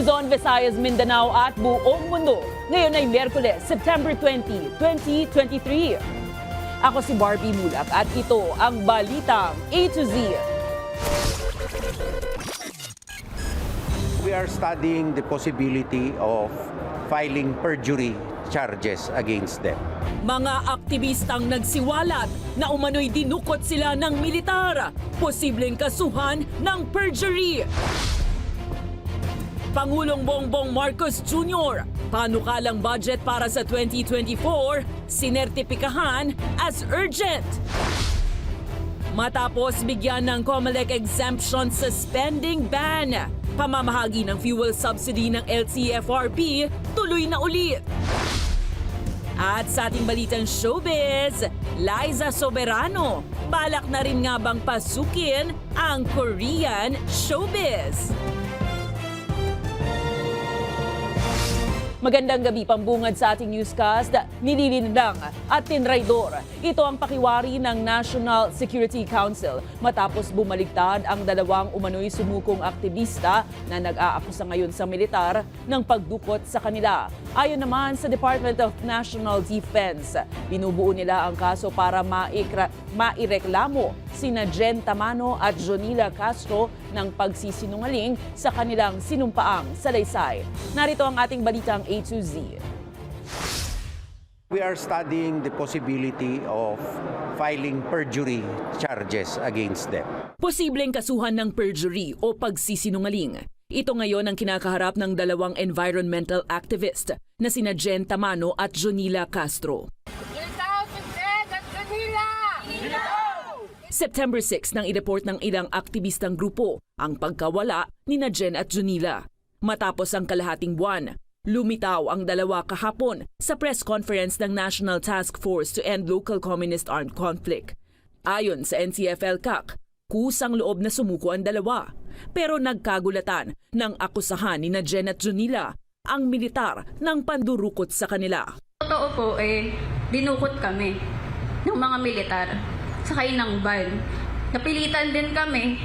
Luzon, Visayas, Mindanao at buong mundo. Ngayon ay Miyerkules, September 20, 2023. Ako si Barbie Mulak at ito ang Balitang A to Z. We are studying the possibility of filing perjury charges against them. Mga aktivistang nagsiwalat na umano'y dinukot sila ng militar, posibleng kasuhan ng perjury. Pangulong Bongbong Marcos Jr., panukalang budget para sa 2024, sinertipikahan as urgent. Matapos bigyan ng COMELEC exemption sa spending ban, pamamahagi ng fuel subsidy ng LTFRB tuloy na ulit. At sa ating balitang showbiz, Liza Soberano, balak na rin nga bang pasukin ang Korean showbiz? Magandang gabi, pambungad sa ating newscast, nililinlang at tinraidor. Ito ang pakiwari ng National Security Council matapos bumaligtad ang dalawang umano'y sumukong aktivista na nag-aakusa ngayon sa militar ng pagdukot sa kanila. Ayon naman sa Department of National Defense, binubuo nila ang kaso para maireklamo sina Jen Tamano at Jonila Castro ng pagsisinungaling sa kanilang sinumpaang salaysay. Narito ang ating balitang A to Z. We are studying the possibility of filing perjury charges against them. Posibleng kasuhan ng perjury o pagsisinungaling. Ito ngayon ang kinakaharap ng dalawang environmental activist na sina Jen Tamano at Jonila Castro. September 6 nang i-report ng ilang aktivistang grupo ang pagkawala ni Jen at Jonila. Matapos ang kalahating buwan, lumitaw ang dalawa kahapon sa press conference ng National Task Force to End Local Communist Armed Conflict. Ayon sa NCFL-CAC, kusang loob na sumuko ang dalawa. Pero nagkagulatan ng akusahan ni Jen at Jonila ang militar ng pandurukot sa kanila. Totoo po dinukot kami ng mga militar sakay ng van. Napilitan din kami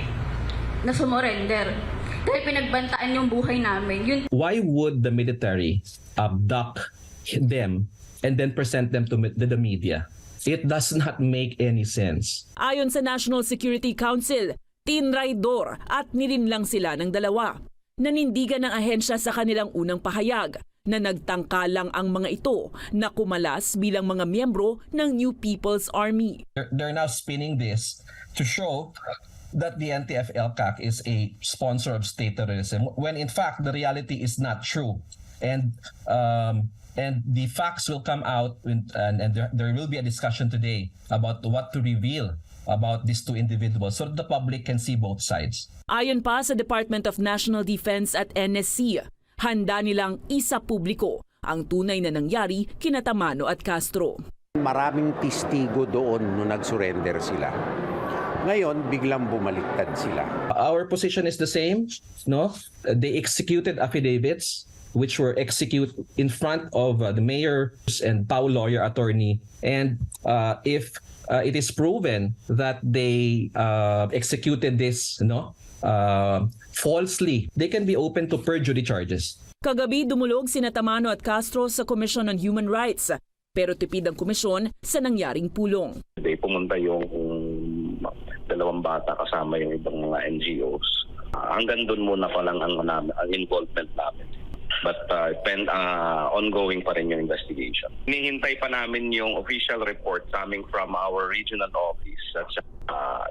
na sumurrender dahil pinagbantaan yung buhay namin. Why would the military abduct them and then present them to the media? It does not make any sense. Ayon sa National Security Council, tinraidor at nilinlang sila ng dalawa. Nanindigan ng ahensya sa kanilang unang pahayag na nagtangka lang ang mga ito na kumalas bilang mga miyembro ng New People's Army. They're now spinning this to show that the NTF-ELCAC is a sponsor of state terrorism when in fact the reality is not true. And the facts will come out and there will be a discussion today about what to reveal about these two individuals so that the public can see both sides. Ayon pa sa Department of National Defense at NSC, handa nilang isa publiko ang tunay na nangyari kina Tamano at Castro. Maraming testigo doon nung nag-surrender sila. Ngayon, biglang bumaliktad sila. Our position is the same, no? They executed affidavits which were executed in front of the mayor and PAO lawyer attorney. And if it is proven that they executed this, falsely, they can be open to perjury charges. Kagabi dumulog sina Tamano at Castro sa Commission on Human Rights, pero tipid ang komisyon sa nangyaring pulong. Pumunta yung dalawang bata kasama yung ibang mga NGOs. Hanggang doon muna pa lang ang involvement namin. But ongoing pa rin yung investigation. Hinihintay pa namin yung official report coming from our regional office at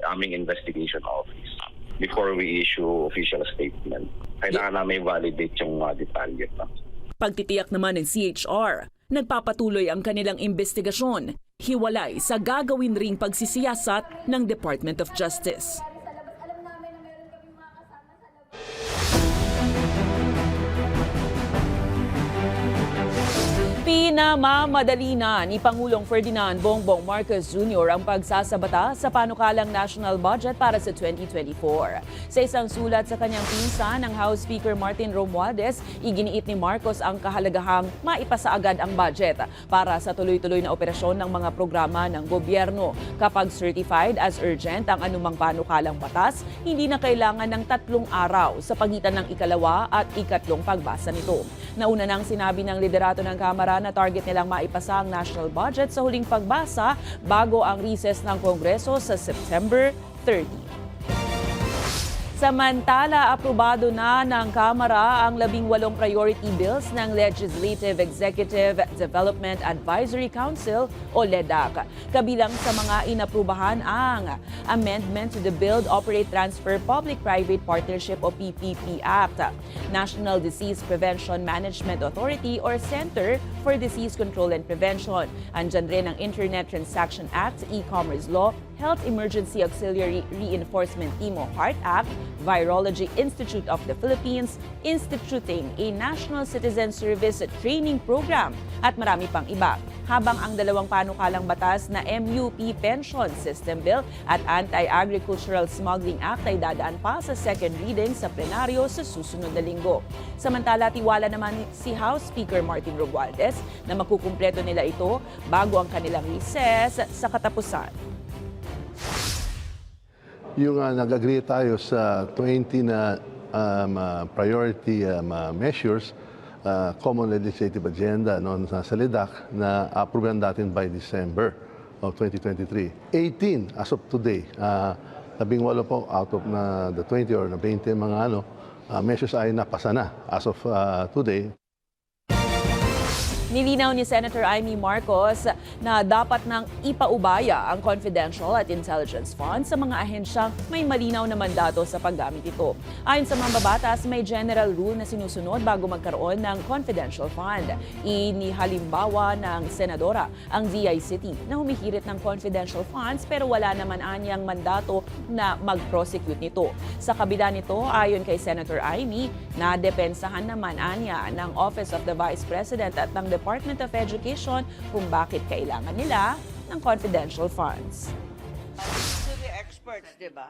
aming investigation office before we issue official statement. Kailangan namin validate yung detalye pa. Pagtitiyak naman ng CHR, nagpapatuloy ang kanilang investigasyon, hiwalay sa gagawin ring pagsisiyasat ng Department of Justice. Minamamadali na ni Pangulong Ferdinand Bongbong Marcos Jr. ang pagsasabata sa panukalang national budget para sa 2024. Sa isang sulat sa kanyang pinsan, ng House Speaker Martin Romualdez, iginiit ni Marcos ang kahalagahang maipasa agad ang budget para sa tuloy-tuloy na operasyon ng mga programa ng gobyerno. Kapag certified as urgent ang anumang panukalang batas, hindi na kailangan ng 3 araw sa pagitan ng ikalawa at ikatlong pagbasa nito. Nauna nang sinabi ng liderato ng Kamara na target nilang maipasa ang national budget sa huling pagbasa bago ang recess ng Kongreso sa September 30. Samantala, aprobado na ng Kamara ang 18 priority bills ng Legislative Executive Development Advisory Council o LEDAC. Kabilang sa mga inaprubahan ang Amendment to the Build, Operate, Transfer Public-Private Partnership o PPP Act, National Disease Prevention Management Authority or Center for Disease Control and Prevention. Andyan rin ang Internet Transaction Act, E-Commerce Law, Health Emergency Auxiliary Reinforcement Team o HEART Act, Virology Institute of the Philippines, instituting a National Citizen Service Training Program at marami pang iba. Habang ang 2 panukalang batas na MUP Pension System Bill at Anti-Agricultural Smuggling Act ay dadaan pa sa second reading sa plenaryo sa susunod na linggo. Samantala, tiwala naman si House Speaker Martin Romualdez na makukumpleto nila ito bago ang kanilang recess sa katapusan. Yung nag-agree tayo sa 20 na priority measures, common legislative agenda noon sa LEDAC na approvean natin by December of 2023. 18 as of today, 18 po out of the 20 or 20 mga measures ay napasa na as of today. Nilinaw ni Senator Amy Marcos na dapat nang ipaubaya ang confidential at intelligence funds sa mga ahensyang may malinaw na mandato sa paggamit ito. Ayon sa mambabatas, may general rule na sinusunod bago magkaroon ng confidential fund. Inihalimbawa ng senadora ang DICT na humihirit ng confidential funds pero wala naman anyang mandato na mag-prosecute nito. Sa kabila nito, ayon kay Senator Amy, nadepensahan naman anya ng Office of the Vice President at ng Department of Education kung bakit kailangan nila ng confidential funds. To the experts, di ba?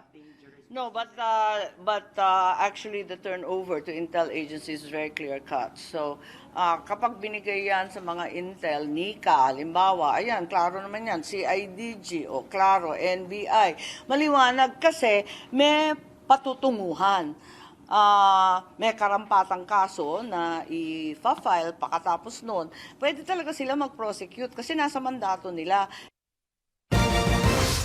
No, but actually the turnover to intel agencies is very clear cut. So, kapag binigay yan sa mga intel, NICA, halimbawa, ayan, klaro naman yan, CIDG, o klaro, NBI. Maliwanag kasi may patutunguhan. May karampatang kaso na i-file pagkatapos noon, pwede talaga sila mag-prosecute kasi nasa mandato nila.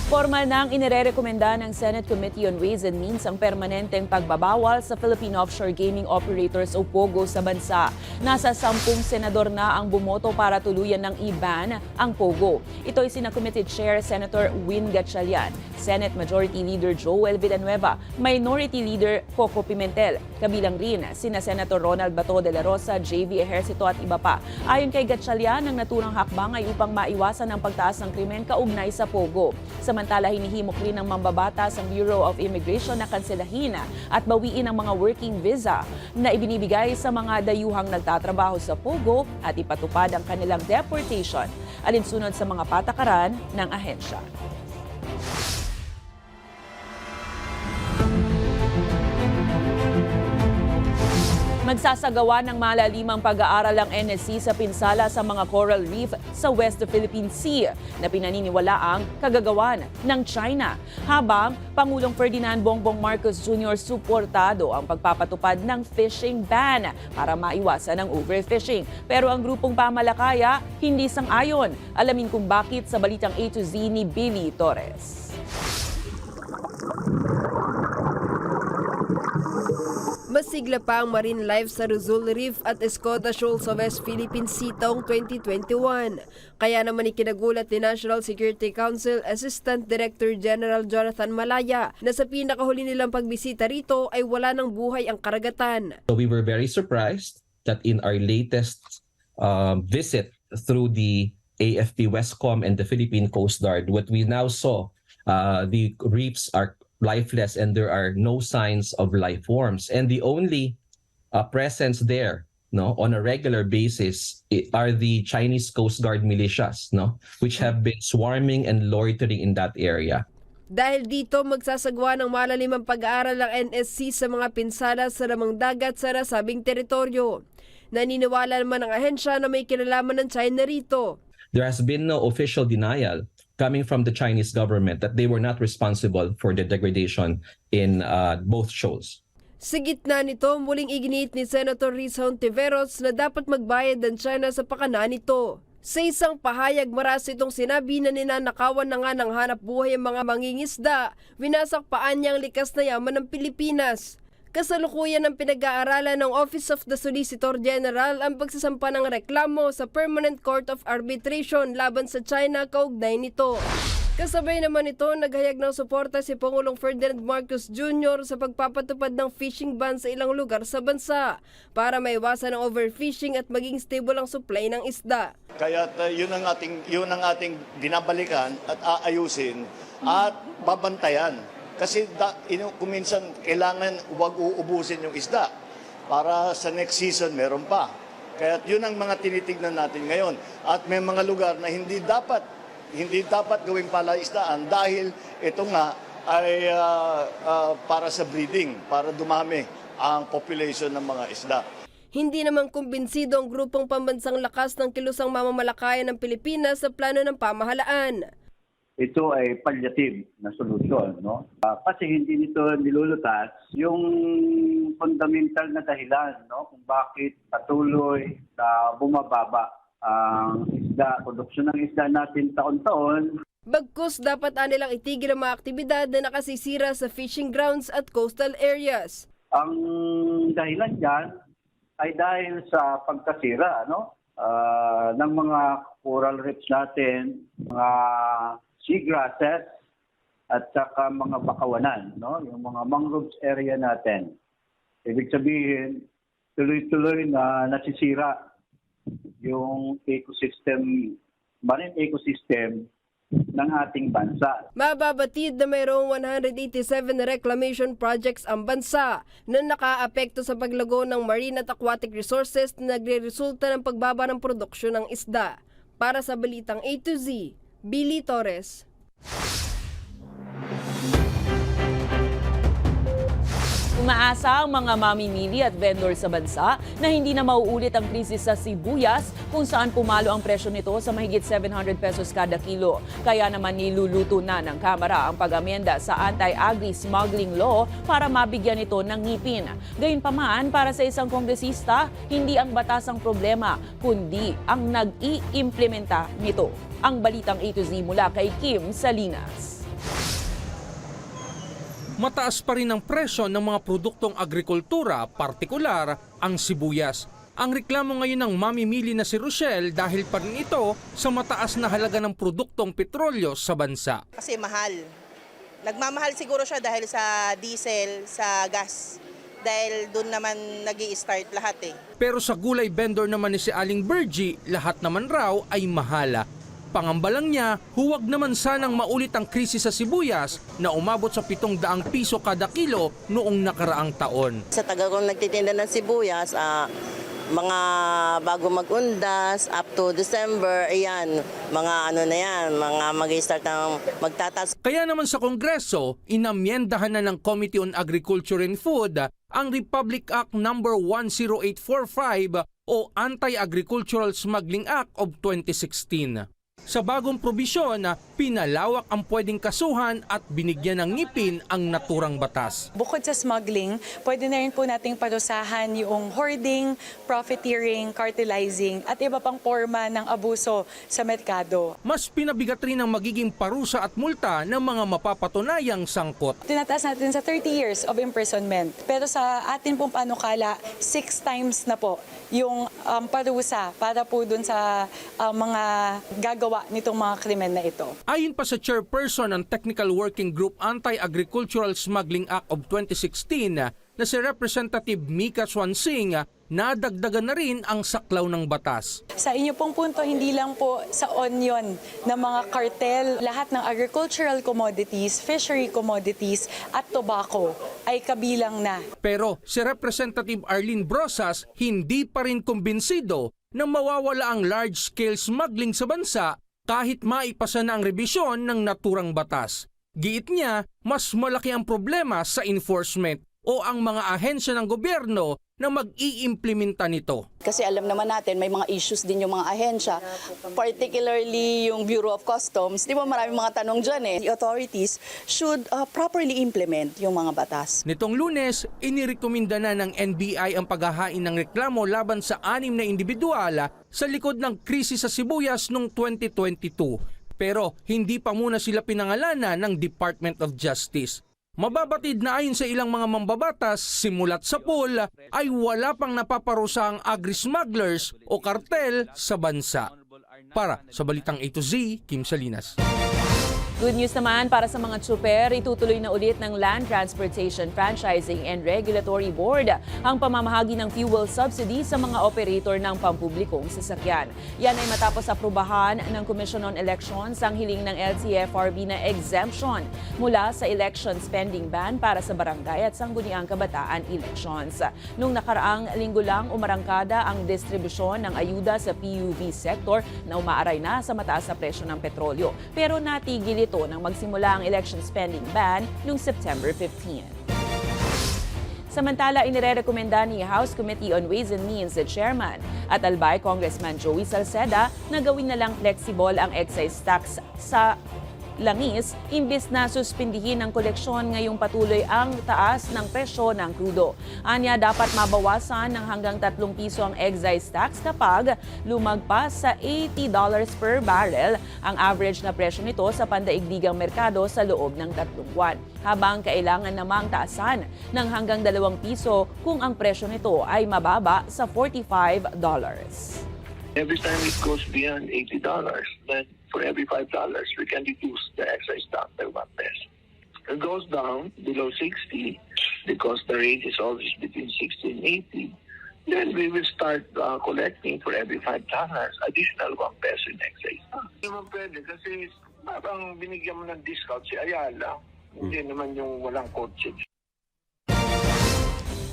Formal nang inirekomenda ng Senate Committee on Ways and Means ang permanenteng pagbabawal sa Philippine Offshore Gaming Operators o POGO sa bansa. Nasa 10 senador na ang bumoto para tuluyan ng i-ban ang POGO. Ito ay sina Committee Chair Senator Win Gatchalian, Senate Majority Leader Joel Villanueva, Minority Leader Coco Pimentel, kabilang rin sina Senator Ronald Bato de la Rosa, JV Ejercito at iba pa. Ayon kay Gatchalian, ang naturang hakbang ay upang maiwasan ang pagtaas ng krimen kaugnay sa POGO. Samantala, hinihimok rin ng mambabatas ang Bureau of Immigration na kanselahin at bawiin ang mga working visa na ibinibigay sa mga dayuhang nagtatrabaho sa POGO at ipatupad ang kanilang deportation alinsunod sa mga patakaran ng ahensya. Magsasagawa ng malalimang pag-aaral ang NSC sa pinsala sa mga coral reef sa West Philippine Sea na pinaniniwalaang kagagawan ng China. Habang Pangulong Ferdinand Bongbong Marcos Jr. suportado ang pagpapatupad ng fishing ban para maiwasan ang overfishing. Pero ang grupong pamalakaya hindi sang-ayon. Alamin kung bakit sa balitang A to Z ni Billy Torres. Masigla pa ang marine life sa Rizal Reef at Escoda Shoal sa West Philippine Sea taong 2021. Kaya naman ikinagulat ni National Security Council Assistant Director General Jonathan Malaya na sa pinakahuli nilang pagbisita rito ay wala ng buhay ang karagatan. So we were very surprised that in our latest visit through the AFP Westcom and the Philippine Coast Guard, what we now saw, the reefs are lifeless and there are no signs of life forms. And the only presence there no, on a regular basis are the Chinese Coast Guard militias, no, which have been swarming and loitering in that area. Dahil dito, magsasagawa ng malalimang pag-aaral ng NSC sa mga pinsala sa lamang dagat sa nasabing teritoryo. Naniniwala naman ang ahensya na may kinalaman ng China rito. There has been no official denial coming from the Chinese government that they were not responsible for the degradation in both shoals. Sa gitna nito, muling iginit ni Senator Riz Hontiveros na dapat magbayad ng China sa pakana nito. Sa isang pahayag, maras itong sinabi na ninanakawan na nga ng hanap buhay ang mga mangingisda, winasakpaan niya ang likas na yaman ng Pilipinas. Kasalukuyan ng pinag-aaralan ng Office of the Solicitor General ang pagsasampa ng reklamo sa Permanent Court of Arbitration laban sa China kaugnay nito. Kasabay naman ito, naghayag ng suporta si Pangulong Ferdinand Marcos Jr. sa pagpapatupad ng fishing ban sa ilang lugar sa bansa para maiwasan ang overfishing at maging stable ang supply ng isda. Kaya yun ang ating binabalikan at aayusin at babantayan. Kasi kung minsan kailangan huwag uubusin yung isda para sa next season meron pa. Kaya yun ang mga tinitignan natin ngayon. At may mga lugar na hindi dapat gawing palaisdaan dahil ito nga ay para sa breeding, para dumami ang population ng mga isda. Hindi naman kumbinsido ang grupong pambansang lakas ng kilusang mamamalakayan ng Pilipinas sa plano ng pamahalaan. Ito ay palliative na solusyon, no? Kasi hindi nito nilulutas yung fundamental na dahilan, no, kung bakit patuloy na bumababa ang isda, produksyon ng isda natin taon-taon. Bagkus dapat anilang itigil ang mga aktibidad na nakasisira sa fishing grounds at coastal areas. Ang dahilan dyan ay dahil sa pagkasira, no, ng mga coral reefs natin, mga seagrasses at saka mga bakawanan, no, yung mga mangroves area natin. Ibig sabihin, tuloy-tuloy na nasisira yung ecosystem, marine ecosystem ng ating bansa. Mababatid na mayroong 187 reclamation projects ang bansa na nakaapekto sa paglago ng marine at aquatic resources na nagre-resulta ng pagbaba ng produksyon ng isda. Para sa Balitang A to Z, Billy Torres. Umaasa ang mga mamimili at vendor sa bansa na hindi na mauulit ang krisis sa sibuyas kung saan pumalo ang presyo nito sa mahigit 700 pesos kada kilo. Kaya naman niluluto na ng Kamara ang pag-amenda sa anti-agri-smuggling law para mabigyan ito ng ngipin. Gayunpaman, para sa isang kongresista, hindi ang batas ang problema, kundi ang nag-i-implementa nito. Ang Balitang A to Z mula kay Kim Salinas. Mataas pa rin ang presyo ng mga produktong agrikultura, partikular ang sibuyas. Ang reklamo ngayon ng mamimili na si Rochelle dahil pa rin ito sa mataas na halaga ng produktong petrolyo sa bansa. Kasi mahal. Nagmamahal siguro siya dahil sa diesel, sa gas. Dahil doon naman nag-i-start lahat eh. Pero sa gulay vendor naman ni si Aling Bergie, lahat naman raw ay mahala. Pangamba lang niya, huwag naman sanang maulit ang krisis sa sibuyas na umabot sa 700 piso kada kilo noong nakaraang taon. Sa tagal kong nagtitinda ng sibuyas, mga bago mag-undas, up to December, ayan, mga ano na yan, mga mag-i-start ng magtatas. Kaya naman sa Kongreso, inamyendahan na ng Committee on Agriculture and Food ang Republic Act No. 10845 o Anti-Agricultural Smuggling Act of 2016. Sa bagong probisyon, pinalawak ang pwedeng kasuhan at binigyan ng ngipin ang naturang batas. Bukod sa smuggling, pwede na rin po nating parusahan yung hoarding, profiteering, cartelizing at iba pang forma ng abuso sa merkado. Mas pinabigat rin ang magiging parusa at multa ng mga mapapatunayang sangkot. Tinataas natin sa 30 years of imprisonment. Pero sa atin pong panukala, 6 times na po yung parusa para po dun sa mga gagawa nitong mga krimen na ito. Ayon pa sa chairperson ng Technical Working Group Anti-Agricultural Smuggling Act of 2016 na si Representative Mika Swansing, nadagdagan na rin ang saklaw ng batas. Sa inyo pong punto, hindi lang po sa onion na mga kartel, lahat ng agricultural commodities, fishery commodities at tobacco ay kabilang na. Pero si Representative Arlene Brosas hindi pa rin kumbinsido na mawawala ang large-scale smuggling sa bansa kahit maipasa na ang rebisyon ng naturang batas. Giit niya, mas malaki ang problema sa enforcement o ang mga ahensya ng gobyerno na mag-iimplementa nito. Kasi alam naman natin may mga issues din yung mga ahensya, particularly yung Bureau of Customs. Di ba maraming mga tanong dyan eh. The authorities should properly implement yung mga batas. Nitong Lunes, inirekomenda na ng NBI ang paghahain ng reklamo laban sa 6 na individual sa likod ng krisis sa sibuyas noong 2022. Pero hindi pa muna sila pinangalanan ng Department of Justice. Mababatid na ayon sa ilang mga mambabatas, simulat sa pool ay wala pang napaparusa ang agri-smugglers o kartel sa bansa. Para sa Balitang A to Z, Kim Salinas. Good news naman para sa mga tsuper, itutuloy na ulit ng Land Transportation Franchising and Regulatory Board ang pamamahagi ng fuel subsidy sa mga operator ng pampublikong sasakyan. Yan ay matapos aprubahan ng Commission on Elections ang hiling ng LTFRB na exemption mula sa election spending ban para sa barangay at sangguniang kabataan elections. Nung nakaraang linggo lang, umarangkada ang distribusyon ng ayuda sa PUV sector na umaaray na sa mataas na presyo ng petrolyo. Pero natigil ito nang magsimula ang election spending ban noong September 15. Samantala, inirekomenda ni House Committee on Ways and Means Chairman at Albay Congressman Joey Salceda na gawin na lang flexible ang excise tax sa langis imbis na suspindihin ng koleksyon ngayong patuloy ang taas ng presyo ng krudo. Anya, dapat mabawasan ng hanggang 3 piso ang excise tax kapag lumagpas sa $80 per barrel ang average na presyo nito sa pandaigdigang merkado sa loob ng 3 buwan. Habang kailangan namang taasan ng hanggang 2 piso kung ang presyo nito ay mababa sa $45. Every time it goes beyond $80, then for every $5, we can reduce the excise tax by 1 peso. It goes down below 60 because the rate is always between 60 and 80. Then we will start collecting for every $5 additional 1 peso in excise tax. Hindi mo pwede kasi parang binigyan mo ng discount si Ayala. Hindi naman yung walang kotse.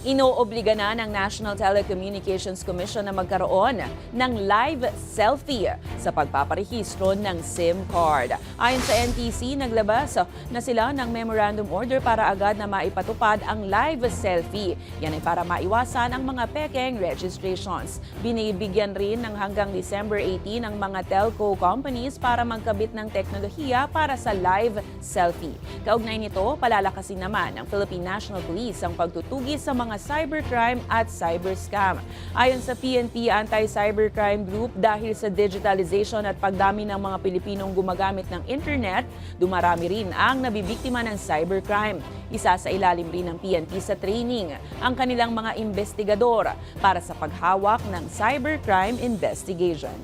Inoobliga na ng National Telecommunications Commission na magkaroon ng live selfie sa pagpaparehistro ng SIM card. Ayon sa NTC, naglabas na sila ng memorandum order para agad na maipatupad ang live selfie. Yan ay para maiwasan ang mga pekeng registrations. Binibigyan rin ng hanggang December 18 ang mga telco companies para magkabit ng teknolohiya para sa live selfie. Kaugnay nito, palalakasin naman ng Philippine National Police ang pagtutugi sa mga cybercrime at cyberscam. Ayon sa PNP Anti-Cybercrime Group, dahil sa digitalization at pagdami ng mga Pilipinong gumagamit ng internet, dumarami rin ang nabibiktima ng cybercrime. Isa sa ilalim rin ng PNP sa training ang kanilang mga investigador para sa paghawak ng cybercrime investigation.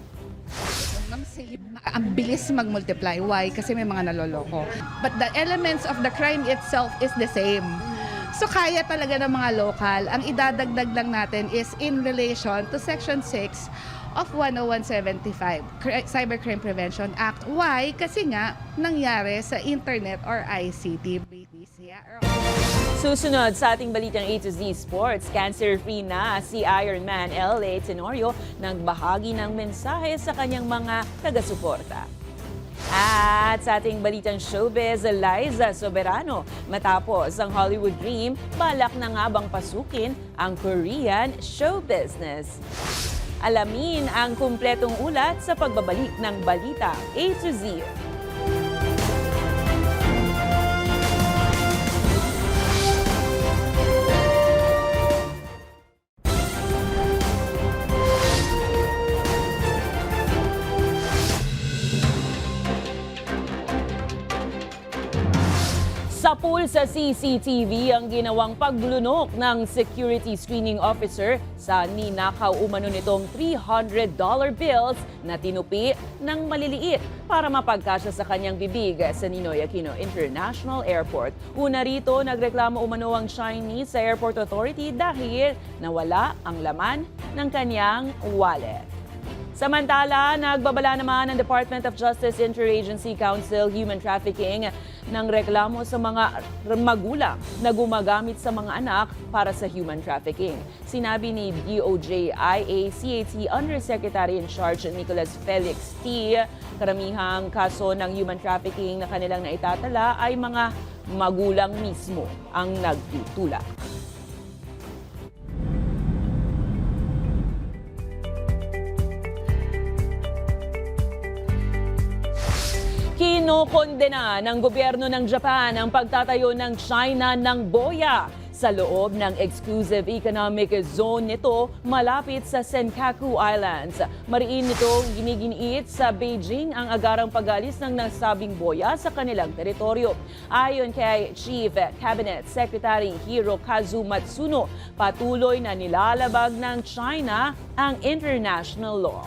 Ang bilis mag-multiply. Why? Kasi may mga naloloko. But the elements of the crime itself is the same. So kaya talaga ng mga lokal. Ang idadagdag lang natin is in relation to Section 6 of 10175, Cybercrime Prevention Act. Why? Kasi nga nangyari sa internet or ICT. Susunod sa ating balitang A to Z Sports, cancer-free na si Ironman L.A. Tenorio nagbahagi ng mensahe sa kanyang mga taga-suporta. At sa ating balitang showbiz, Liza Soberano, matapos ang Hollywood Dream, balak na nga bang pasukin ang Korean show business? Alamin ang kumpletong ulat sa pagbabalik ng balita A to Z. Sa pool sa CCTV ang ginawang paglunok ng security screening officer sa ninakaw umano nitong $300 bills na tinupi ng maliliit para mapagkasya sa kanyang bibig sa Ninoy Aquino International Airport. Una rito, nagreklamo umano ang Chinese sa Airport Authority dahil nawala ang laman ng kanyang wallet. Samantala, nagbabala naman ang Department of Justice Interagency Council Human Trafficking ng reklamo sa mga magulang na gumagamit sa mga anak para sa human trafficking. Sinabi ni DOJ IACAT Undersecretary in Charge Nicholas Felix T. Karamihang kaso ng human trafficking na kanilang naitatala ay mga magulang mismo ang nagtutulak. Kinokondena ng gobyerno ng Japan ang pagtatayo ng China ng boya sa loob ng exclusive economic zone nito malapit sa Senkaku Islands. Mariin nito giniginiit sa Beijing ang agarang pag-alis ng nasabing boya sa kanilang teritoryo. Ayon kay Chief Cabinet Secretary Hirokazu Matsuno, patuloy na nilalabag ng China ang international law.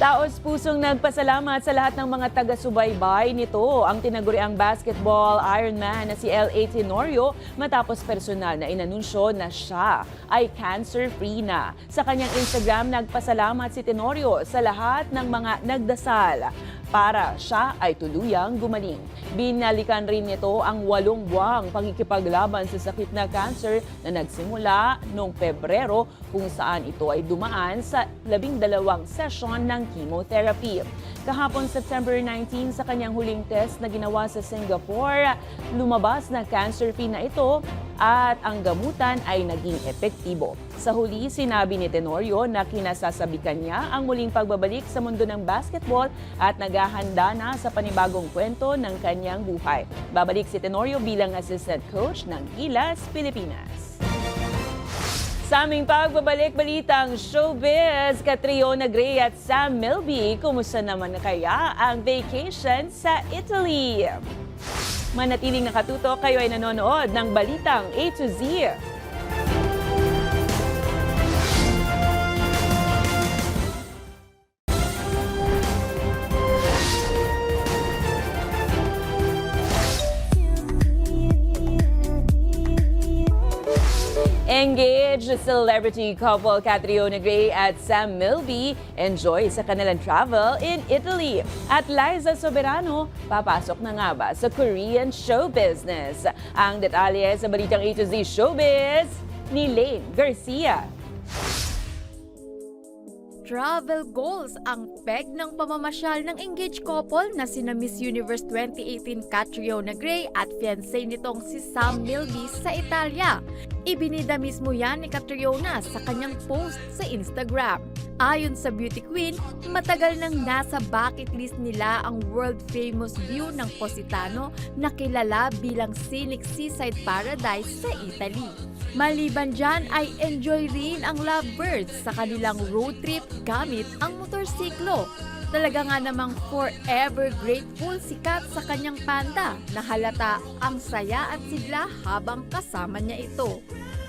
Taos-pusong nagpasalamat sa lahat ng mga taga-subaybay nito ang tinaguriang basketball Ironman na si L.A. Tenorio matapos personal na inanunsyo na siya ay cancer-free na. Sa kanyang Instagram, nagpasalamat si Tenorio sa lahat ng mga nagdasal para siya ay tuluyang gumaling. Binalikan rin nito ang 8 buwang pagkikipaglaban sa sakit na cancer na nagsimula noong Pebrero kung saan ito ay dumaan sa 12 sesyon ng chemotherapy. Kahapon September 19 sa kanyang huling test na ginawa sa Singapore, lumabas na cancer-free na ito at ang gamutan ay naging epektibo. Sa huli, sinabi ni Tenorio na kinasasabikan niya ang muling pagbabalik sa mundo ng basketball at naghahanda na sa panibagong kwento ng kanyang buhay. Babalik si Tenorio bilang assistant coach ng Gilas, Pilipinas. Sa aming pagbabalik-balitang showbiz, Catriona Gray at Sam Milby, kumusta naman kaya ang vacation sa Italy? Manatiling nakatutok, kayo ay nanonood ng Balitang A to Z. Engaged celebrity couple Catriona Gray at Sam Milby enjoy sa kanilang travel in Italy. At Liza Soberano, papasok na nga ba sa Korean show business? Ang detalye sa Balitang A to Z Showbiz ni Lane Garcia. Travel goals ang peg ng pamamasyal ng engaged couple na sina Miss Universe 2018 Catriona Gray at fiancé nitong si Sam Milby sa Italia. Ibinida mismo yan ni Catriona sa kanyang post sa Instagram. Ayon sa beauty queen, matagal nang nasa bucket list nila ang world-famous view ng Positano na kilala bilang scenic seaside paradise sa Italy. Maliban dyan ay enjoy rin ang lovebirds sa kanilang road trip gamit ang motorsiklo. Talaga nga namang forever grateful si Kat sa kanyang panda na halata ang saya at sigla habang kasama niya ito.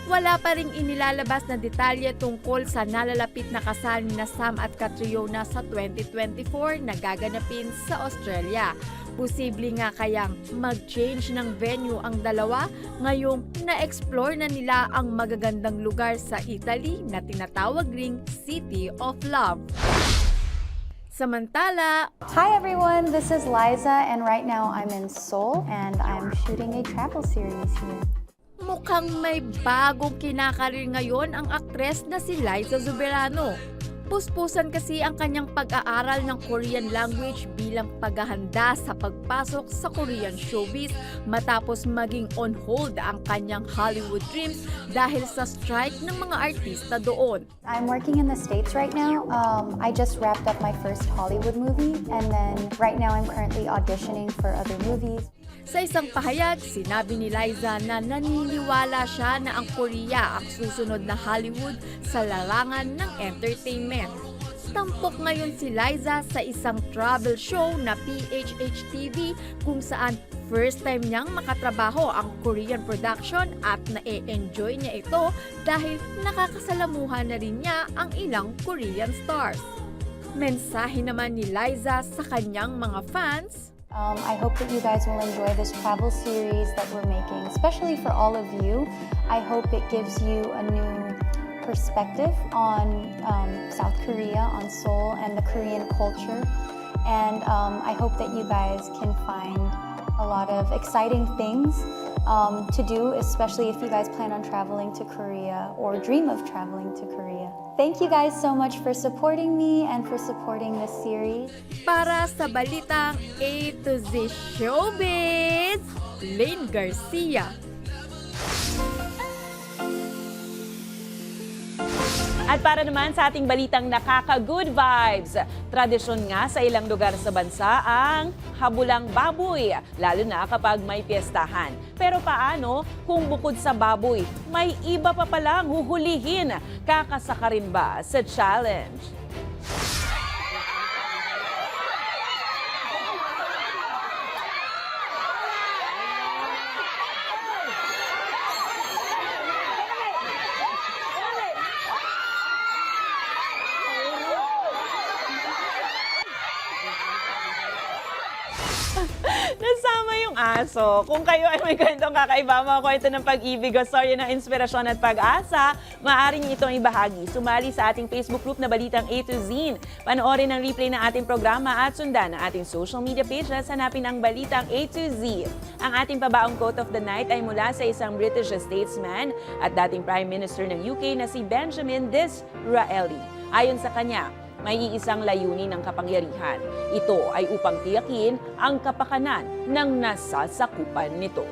Wala pa ring inilalabas na detalye tungkol sa nalalapit na kasal ni Sam at Catriona sa 2024 na gaganapin sa Australia. Posible nga kayang mag-change ng venue ang dalawa ngayong na-explore na nila ang magagandang lugar sa Italy na tinatawag ring City of Love. Samantala, hi everyone, this is Liza and right now I'm in Seoul and I'm shooting a travel series here. Mukhang may bagong kinakarir ngayon ang aktres na si Liza Soberano. Puspusan kasi ang kanyang pag-aaral ng Korean language bilang paghahanda sa pagpasok sa Korean showbiz matapos maging on hold ang kanyang Hollywood dreams dahil sa strike ng mga artista doon. I'm working in the States right now. I just wrapped up my first Hollywood movie and then right now I'm currently auditioning for other movies. Sa isang pahayag, sinabi ni Liza na naniniwala siya na ang Korea ang susunod na Hollywood sa larangan ng entertainment. Tampok ngayon si Liza sa isang travel show na PHH TV kung saan first time niyang makatrabaho ang Korean production at na-enjoy niya ito dahil nakakasalamuhan na rin niya ang ilang Korean stars. Mensahe naman ni Liza sa kanyang mga fans, I hope that you guys will enjoy this travel series that we're making, especially for all of you. I hope it gives you a new perspective on South Korea, on Seoul, and the Korean culture. And I hope that you guys can find a lot of exciting things to do, especially if you guys plan on traveling to Korea or dream of traveling to Korea. Thank you guys so much for supporting me and for supporting this series. para sa balitang A to Z Showbiz, Lane Garcia. At para naman sa ating balitang nakaka-good vibes, tradisyon nga sa ilang lugar sa bansa ang habulang baboy, lalo na kapag may piyestahan. Pero paano kung bukod sa baboy, may iba pa palang huhulihin? Kakasaka rin ba sa challenge? Nasama yung aso. Kung kayo ay may kwentong kakaiba, mga kwento ng pag-ibig o storya ng inspirasyon at pag-asa, maaari niyo itong ibahagi. Sumali sa ating Facebook group na Balitang A to Z. Panoorin ang replay ng ating programa at sundan ang ating social media pages. Hanapin ang Balitang A to Z. Ang ating pabaong quote of the night ay mula sa isang British statesman at dating Prime Minister ng UK na si Benjamin Disraeli. Ayon sa kanya, may iisang layunin ng kapangyarihan. Ito ay upang tiyakin ang kapakanan ng nasasakupan nito.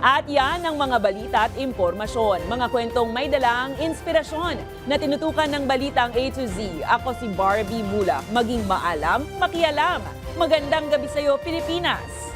At yan ang mga balita at impormasyon, mga kwentong may dalang inspirasyon na tinutukan ng Balitang A to Z. Ako si Barbie Mula. Maging maalam, makialam. Magandang gabi sa iyo, Pilipinas!